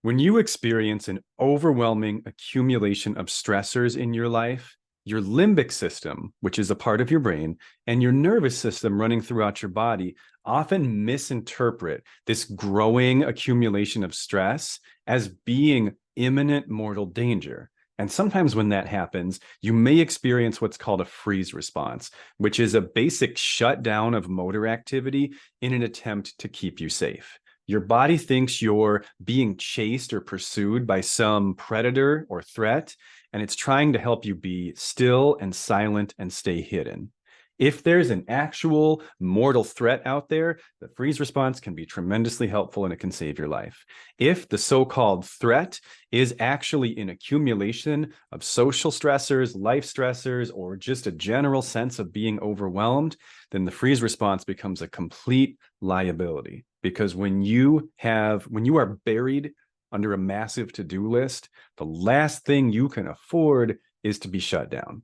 When you experience an overwhelming accumulation of stressors in your life, your limbic system, which is a part of your brain, and your nervous system running throughout your body often misinterpret this growing accumulation of stress as being imminent mortal danger. And sometimes when that happens, you may experience what's called a freeze response, which is a basic shutdown of motor activity in an attempt to keep you safe. Your body thinks you're being chased or pursued by some predator or threat, and it's trying to help you be still and silent and stay hidden. If there's an actual mortal threat out there, the freeze response can be tremendously helpful and it can save your life. If the so-called threat is actually an accumulation of social stressors, life stressors, or just a general sense of being overwhelmed, then the freeze response becomes a complete liability. Because when you are buried under a massive to-do list, the last thing you can afford is to be shut down.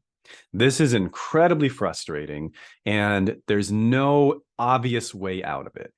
This is incredibly frustrating, and there's no obvious way out of it.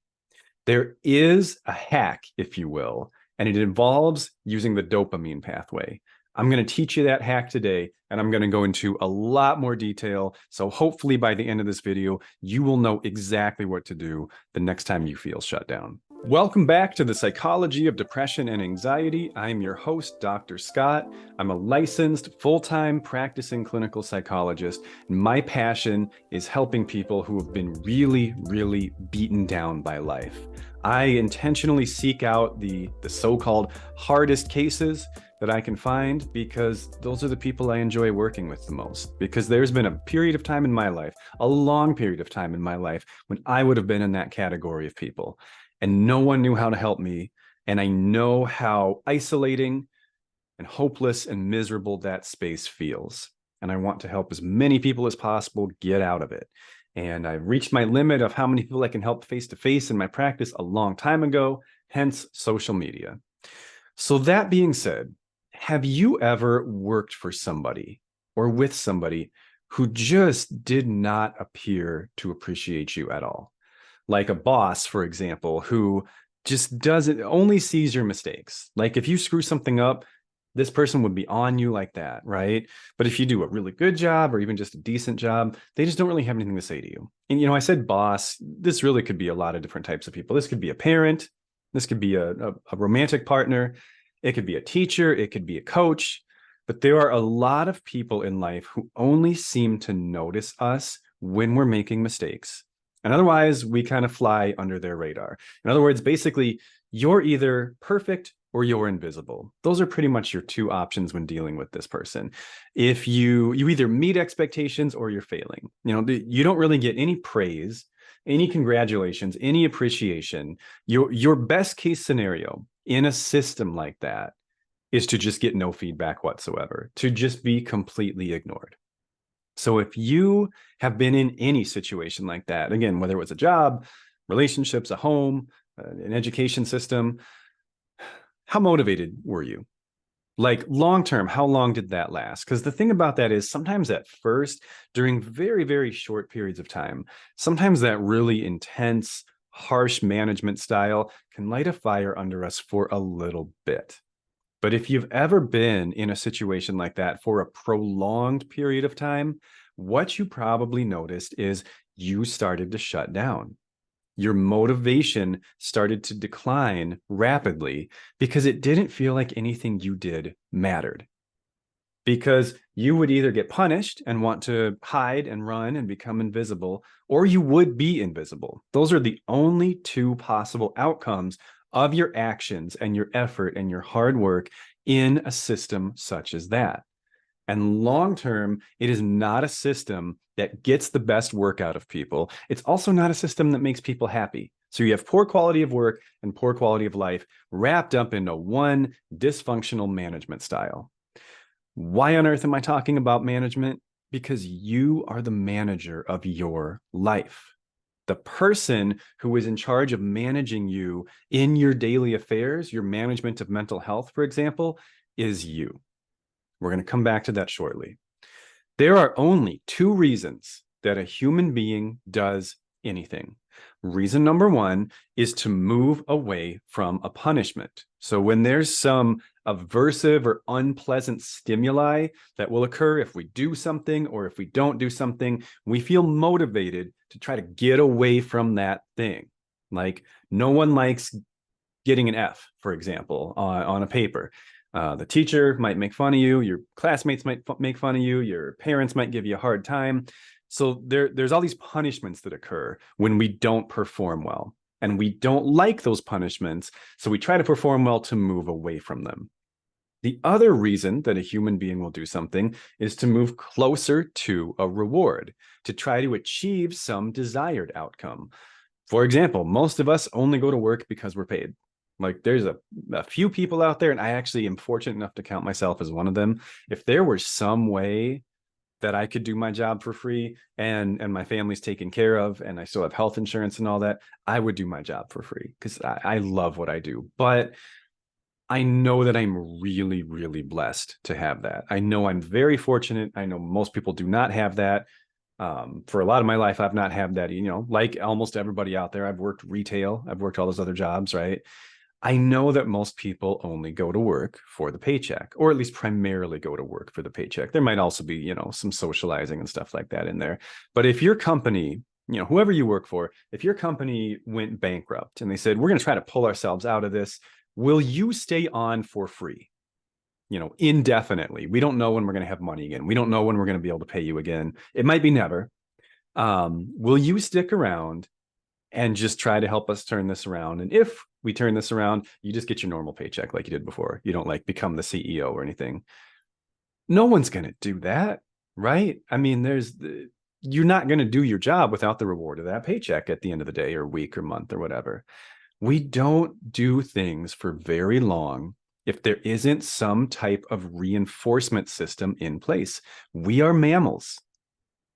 There is a hack, if you will, and it involves using the dopamine pathway. I'm going to teach you that hack today, and I'm going to go into a lot more detail. So hopefully by the end of this video, you will know exactly what to do the next time you feel shut down. Welcome back to the Psychology of Depression and Anxiety. I'm your host, Dr. Scott. I'm a licensed, full-time practicing clinical psychologist, and my passion is helping people who have been really, really beaten down by life. I intentionally seek out the so-called hardest cases that I can find because those are the people I enjoy working with the most. Because there's been a period of time in my life, a long period of time in my life, when I would have been in that category of people. And no one knew how to help me. And I know how isolating and hopeless and miserable that space feels. And I want to help as many people as possible get out of it. And I've reached my limit of how many people I can help face-to-face in my practice a long time ago, hence social media. So that being said, have you ever worked for somebody or with somebody who just did not appear to appreciate you at all? Like a boss, for example, who just only sees your mistakes. Like if you screw something up, this person would be on you like that, right? But if you do a really good job or even just a decent job, they just don't really have anything to say to you. And, I said boss, this really could be a lot of different types of people. This could be a parent. This could be a romantic partner. It could be a teacher. It could be a coach. But there are a lot of people in life who only seem to notice us when we're making mistakes. And otherwise, we kind of fly under their radar. In other words, basically, you're either perfect or you're invisible. Those are pretty much your two options when dealing with this person. If you either meet expectations or you're failing. You don't really get any praise, any congratulations, any appreciation. Your best case scenario in a system like that is to just get no feedback whatsoever, to just be completely ignored. So if you have been in any situation like that, again, whether it was a job, relationships, a home, an education system, how motivated were you? Like long term, how long did that last? Because the thing about that is sometimes at first, during very, very short periods of time, sometimes that really intense, harsh management style can light a fire under us for a little bit. But if you've ever been in a situation like that for a prolonged period of time, what you probably noticed is you started to shut down. Your motivation started to decline rapidly because it didn't feel like anything you did mattered. Because you would either get punished and want to hide and run and become invisible, or you would be invisible. Those are the only two possible outcomes of your actions and your effort and your hard work in a system such as that. And long term, it is not a system that gets the best work out of people. It's also not a system that makes people happy. So you have poor quality of work and poor quality of life wrapped up into one dysfunctional management style. Why on earth am I talking about management? Because you are the manager of your life. The person who is in charge of managing you in your daily affairs, your management of mental health, for example, is you. We're going to come back to that shortly. There are only two reasons that a human being does anything. Reason number one is to move away from a punishment. So when there's some aversive or unpleasant stimuli that will occur if we do something or if we don't do something, we feel motivated to try to get away from that thing. Like no one likes getting an F, for example, on a paper. The teacher might make fun of you, your classmates might make fun of you, your parents might give you a hard time. So there's all these punishments that occur when we don't perform well. And we don't like those punishments, so we try to perform well to move away from them. The other reason that a human being will do something is to move closer to a reward, to try to achieve some desired outcome. For example, most of us only go to work because we're paid. Like there's a few people out there, and I actually am fortunate enough to count myself as one of them. If there were some way that I could do my job for free and my family's taken care of and I still have health insurance and all that, I would do my job for free because I love what I do. But I know that I'm really, really blessed to have that. I know I'm very fortunate. I know most people do not have that. For a lot of my life, I've not had that, like almost everybody out there. I've worked retail. I've worked all those other jobs, right? I know that most people only go to work for the paycheck, or at least primarily go to work for the paycheck. There might also be, some socializing and stuff like that in there. But if your company, whoever you work for, if your company went bankrupt and they said, we're going to try to pull ourselves out of this, will you stay on for free? Indefinitely. We don't know when we're going to have money again. We don't know when we're going to be able to pay you again. It might be never. Will you stick around and just try to help us turn this around? And if we turn this around, you just get your normal paycheck like you did before. You don't like become the CEO or anything. No one's going to do that, right? I mean, you're not going to do your job without the reward of that paycheck at the end of the day or week or month or whatever. We don't do things for very long if there isn't some type of reinforcement system in place. We are mammals.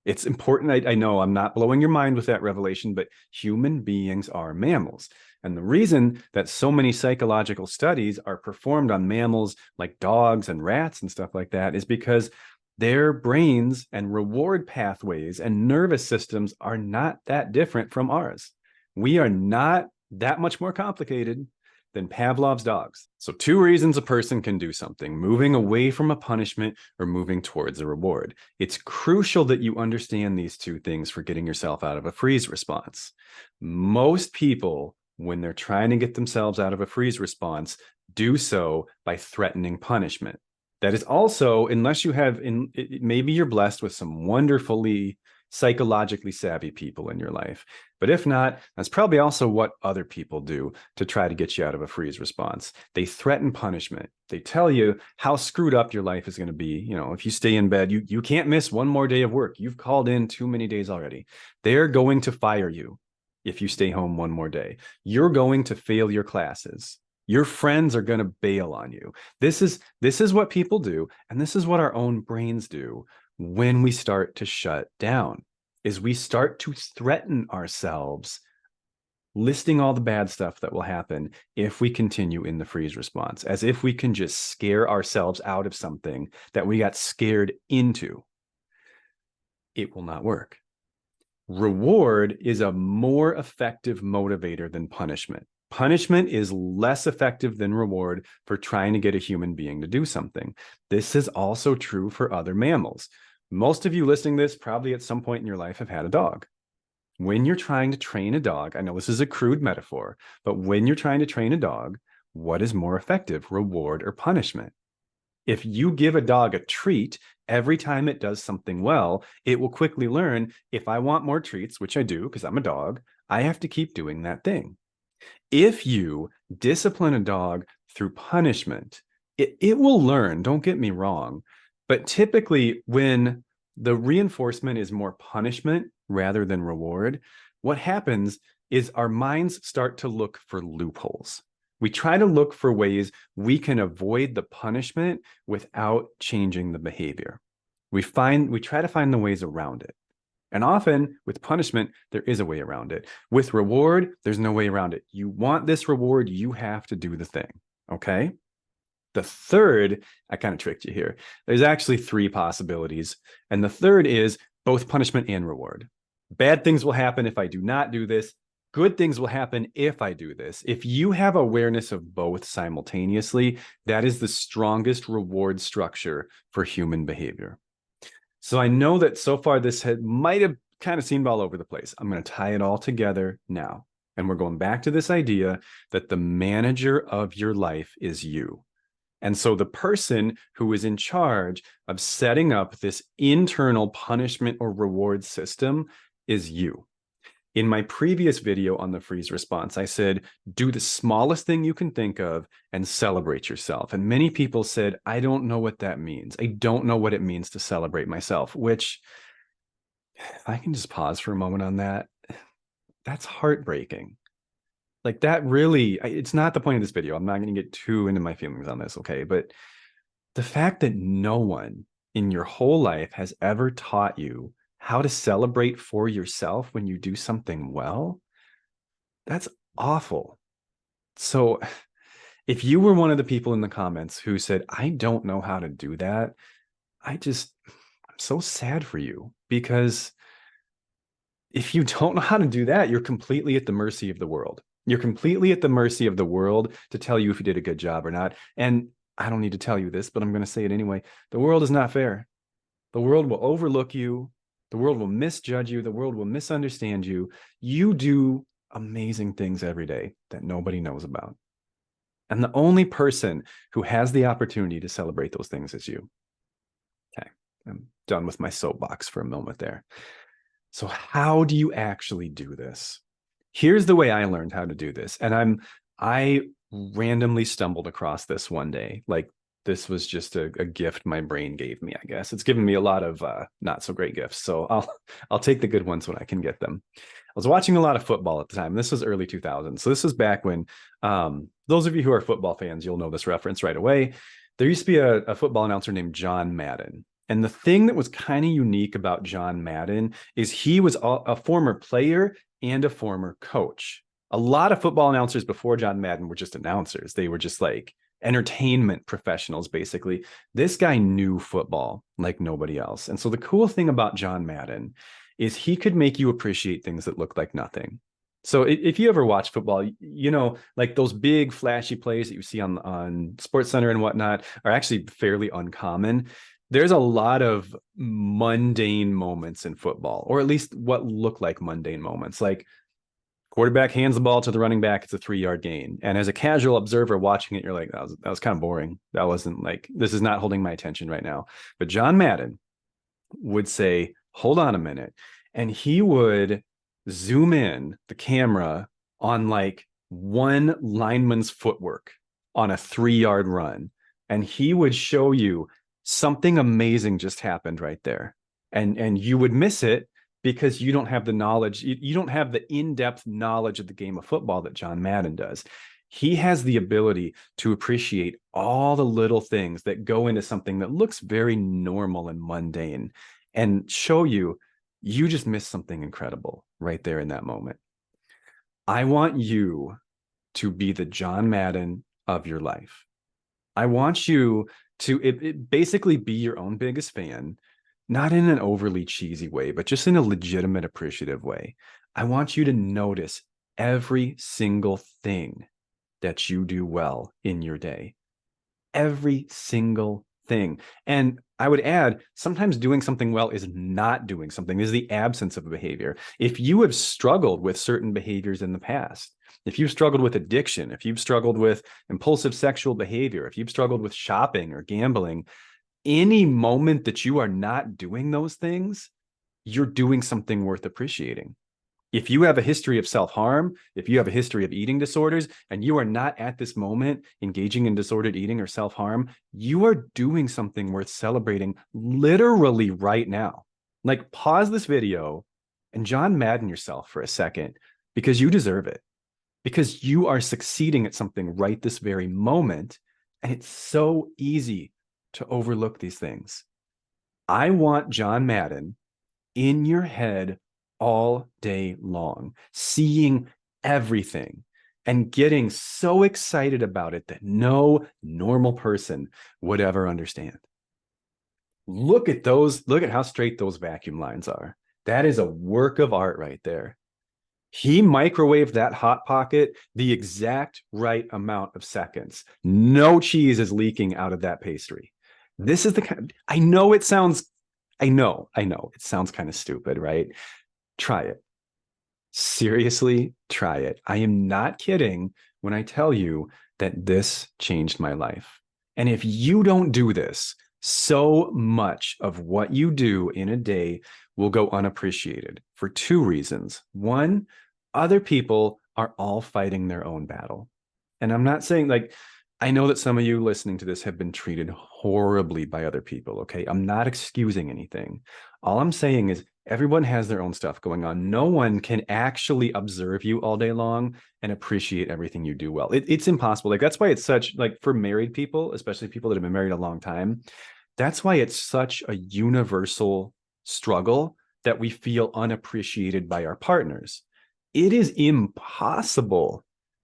It's important. I know I'm not blowing your mind with that revelation, but human beings are mammals. And the reason that so many psychological studies are performed on mammals like dogs and rats and stuff like that is because their brains and reward pathways and nervous systems are not that different from ours. We are not that much more complicated than Pavlov's dogs. So 2 reasons a person can do something: moving away from a punishment or moving towards a reward. It's crucial that you understand these 2 things for getting yourself out of a freeze response. Most people, when they're trying to get themselves out of a freeze response, do so by threatening punishment. That is also, unless you have, maybe you're blessed with some wonderfully psychologically savvy people in your life. But if not, that's probably also what other people do to try to get you out of a freeze response. They threaten punishment. They tell you how screwed up your life is going to be. If you stay in bed, you can't miss one more day of work. You've called in too many days already. They're going to fire you if you stay home one more day. You're going to fail your classes. Your friends are going to bail on you. This is what people do, and this is what our own brains do when we start to shut down, is we start to threaten ourselves, listing all the bad stuff that will happen if we continue in the freeze response, as if we can just scare ourselves out of something that we got scared into. It will not work. Reward is a more effective motivator than punishment. Punishment is less effective than reward for trying to get a human being to do something. This is also true for other mammals. Most of you listening to this probably at some point in your life have had a dog. When you're trying to train a dog, I know this is a crude metaphor, but when you're trying to train a dog, what is more effective, reward or punishment? If you give a dog a treat every time it does something well, it will quickly learn, if I want more treats, which I do because I'm a dog, I have to keep doing that thing. If you discipline a dog through punishment, it will learn, don't get me wrong. But typically when the reinforcement is more punishment rather than reward, what happens is our minds start to look for loopholes. We try to look for ways we can avoid the punishment without changing the behavior. We try to find the ways around it. And often with punishment, there is a way around it. With reward, there's no way around it. You want this reward, you have to do the thing. Okay? The third, I kind of tricked you here. There's actually 3 possibilities. And the third is both punishment and reward. Bad things will happen if I do not do this. good things will happen if I do this. If you have awareness of both simultaneously, that is the strongest reward structure for human behavior. So I know that so far this might have kind of seemed all over the place. I'm going to tie it all together now. And we're going back to this idea that the manager of your life is you. And so the person who is in charge of setting up this internal punishment or reward system is you. In my previous video on the freeze response, I said, do the smallest thing you can think of and celebrate yourself. And many people said, I don't know what that means. I don't know what it means to celebrate myself, which, if I can just pause for a moment on that, that's heartbreaking. Like that really, it's not the point of this video. I'm not going to get too into my feelings on this, okay? But the fact that no one in your whole life has ever taught you how to celebrate for yourself when you do something well, that's awful. So if you were one of the people in the comments who said, I don't know how to do that, I'm so sad for you, because if you don't know how to do that, you're completely at the mercy of the world. You're completely at the mercy of the world to tell you if you did a good job or not. And I don't need to tell you this, but I'm going to say it anyway. The world is not fair. The world will overlook you. The world will misjudge you. The world will misunderstand you. You do amazing things every day that nobody knows about. And the only person who has the opportunity to celebrate those things is you. Okay, I'm done with my soapbox for a moment there. So how do you actually do this? Here's the way I learned how to do this. And I randomly stumbled across this one day. Like, this was just a gift my brain gave me, I guess. It's given me a lot of not so great gifts. So I'll take the good ones when I can get them. I was watching a lot of football at the time. This was early 2000s. So this was back when, those of you who are football fans, you'll know this reference right away. There used to be a football announcer named John Madden. And the thing that was kind of unique about John Madden is he was a former player and a former coach. A lot of football announcers before John Madden were just announcers. They were just like entertainment professionals, basically. This guy knew football like nobody else. And so the cool thing about John Madden is he could make you appreciate things that look like nothing. So if you ever watch football, you know, like those big flashy plays that you see on SportsCenter and whatnot are actually fairly uncommon. There's a lot of mundane moments in football, or at least what look like mundane moments. Like, quarterback hands the ball to the running back, it's a 3-yard gain. And as a casual observer watching it, you're like, that was kind of boring. That wasn't like, this is not holding my attention right now. But John Madden would say, hold on a minute. And he would zoom in the camera on like one lineman's footwork on a 3-yard run. And he would show you something amazing just happened right there. And you would miss it because you don't have the knowledge. You don't have the in-depth knowledge of the game of football that John Madden does. He has the ability to appreciate all the little things that go into something that looks very normal and mundane and show you just missed something incredible right there in that moment. I want you to be the John Madden of your life. I want you to basically be your own biggest fan, not in an overly cheesy way, but just in a legitimate, appreciative way. I want you to notice every single thing that you do well in your day. Every single thing. And I would add, sometimes doing something well is not doing something, is the absence of a behavior. If you have struggled with certain behaviors in the past, if you've struggled with addiction, if you've struggled with impulsive sexual behavior, if you've struggled with shopping or gambling, any moment that you are not doing those things, you're doing something worth appreciating. If you have a history of self-harm, if you have a history of eating disorders, and you are not at this moment engaging in disordered eating or self-harm, you are doing something worth celebrating literally right now. Like, pause this video and John Madden yourself for a second, because you deserve it. Because you are succeeding at something right this very moment. And it's so easy to overlook these things. I want John Madden in your head all day long, seeing everything and getting so excited about it that no normal person would ever understand. Look at how straight those vacuum lines are. That is a work of art right there. He microwaved that Hot Pocket the exact right amount of seconds. No cheese is leaking out of that pastry. This is the kind, I know it sounds, I know it sounds kind of stupid, right? Try it. Seriously, try it. I am not kidding when I tell you that this changed my life. And if you don't do this, so much of what you do in a day will go unappreciated for two reasons. One, other people are all fighting their own battle. And I'm not saying like, I know that some of you listening to this have been treated horribly by other people. Okay. I'm not excusing anything. All I'm saying is everyone has their own stuff going on. No one can actually observe you all day long and appreciate everything you do well. It's impossible. Like that's why it's such like for married people, especially people that have been married a long time. That's why it's such a universal struggle that we feel unappreciated by our partners. It is impossible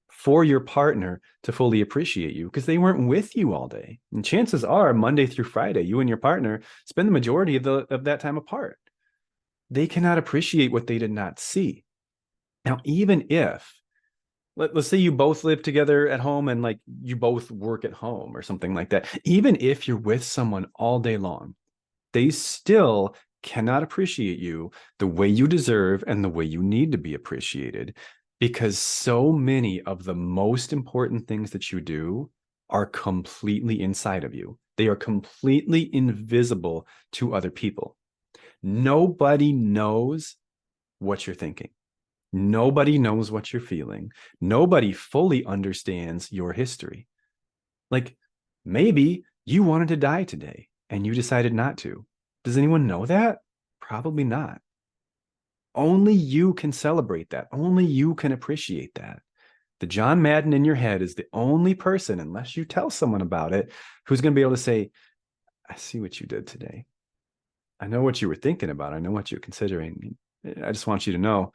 for your partner to fully appreciate you because they weren't with you all day. And chances are Monday through Friday, you and your partner spend the majority of that time apart. They cannot appreciate what they did not see. Now, even if let's say you both live together at home and like you both work at home or something like that, even if you're with someone all day long, they still cannot appreciate you the way you deserve and the way you need to be appreciated because so many of the most important things that you do are completely inside of you. They are completely invisible to other people. Nobody knows what you're thinking. Nobody knows what you're feeling. Nobody fully understands your history. Like maybe you wanted to die today and you decided not to. Does anyone know that? Probably not. Only you can celebrate that. Only you can appreciate that. The John Madden in your head is the only person, unless you tell someone about it, who's going to be able to say, I see what you did today. I know what you were thinking about. I know what you're considering. I just want you to know,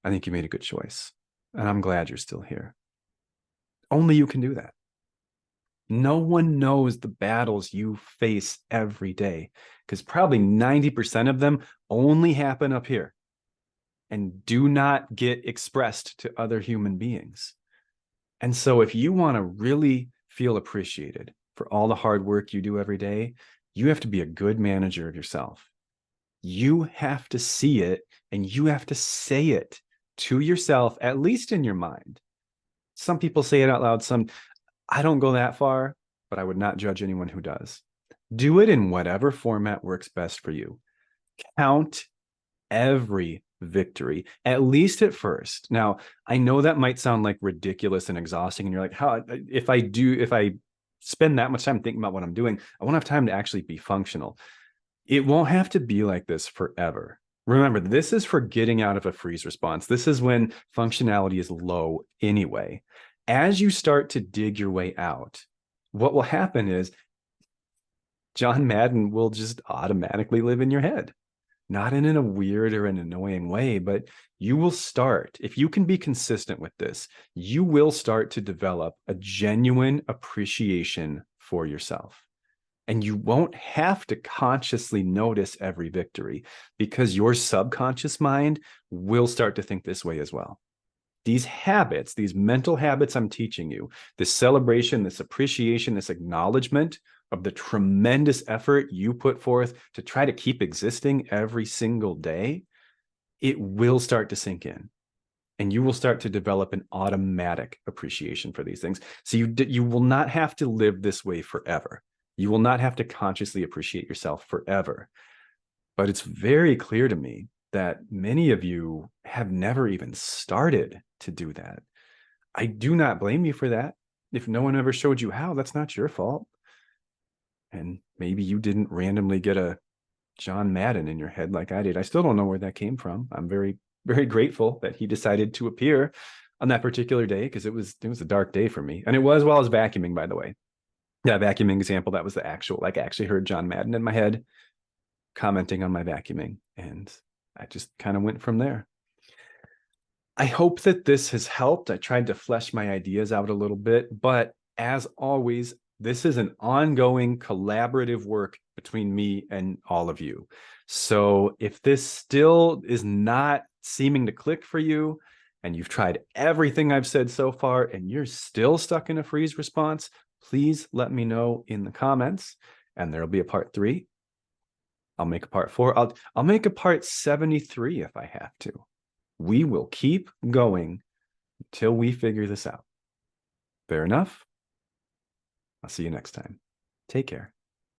I think you made a good choice. And I'm glad you're still here. Only you can do that. No one knows the battles you face every day because probably 90% of them only happen up here and do not get expressed to other human beings. And so if you want to really feel appreciated for all the hard work you do every day, you have to be a good manager of yourself. You have to see it and you have to say it to yourself, at least in your mind. Some people say it out loud. I don't go that far, but I would not judge anyone who does. Do it in whatever format works best for you. Count every victory, at least at first. Now, I know that might sound like ridiculous and exhausting, and you're like, how if I spend that much time thinking about what I'm doing, I won't have time to actually be functional. It won't have to be like this forever. Remember, this is for getting out of a freeze response. This is when functionality is low anyway. As you start to dig your way out, what will happen is John Madden will just automatically live in your head. Not in a weird or an annoying way, but you will start, if you can be consistent with this, you will start to develop a genuine appreciation for yourself. And you won't have to consciously notice every victory because your subconscious mind will start to think this way as well. These habits, these mental habits I'm teaching you, this celebration, this appreciation, this acknowledgement of the tremendous effort you put forth to try to keep existing every single day, it will start to sink in. And you will start to develop an automatic appreciation for these things. So you will not have to live this way forever. You will not have to consciously appreciate yourself forever. But it's very clear to me that many of you have never even started to do that. I do not blame you for that. If no one ever showed you how, that's not your fault. And maybe you didn't randomly get a John Madden in your head like I did. I still don't know where that came from. I'm very, very grateful that he decided to appear on that particular day because it was a dark day for me. And it was while I was vacuuming, by the way. That vacuuming example, that was the actual, like I actually heard John Madden in my head commenting on my vacuuming. And I just kind of went from there. I hope that this has helped. I tried to flesh my ideas out a little bit, but as always, this is an ongoing collaborative work between me and all of you. So if this still is not seeming to click for you, and you've tried everything I've said so far and you're still stuck in a freeze response, please let me know in the comments, and there'll be a part 3. I'll make a part 4. I'll make a part 73 if I have to. We will keep going until we figure this out. Fair enough? I'll see you next time. Take care.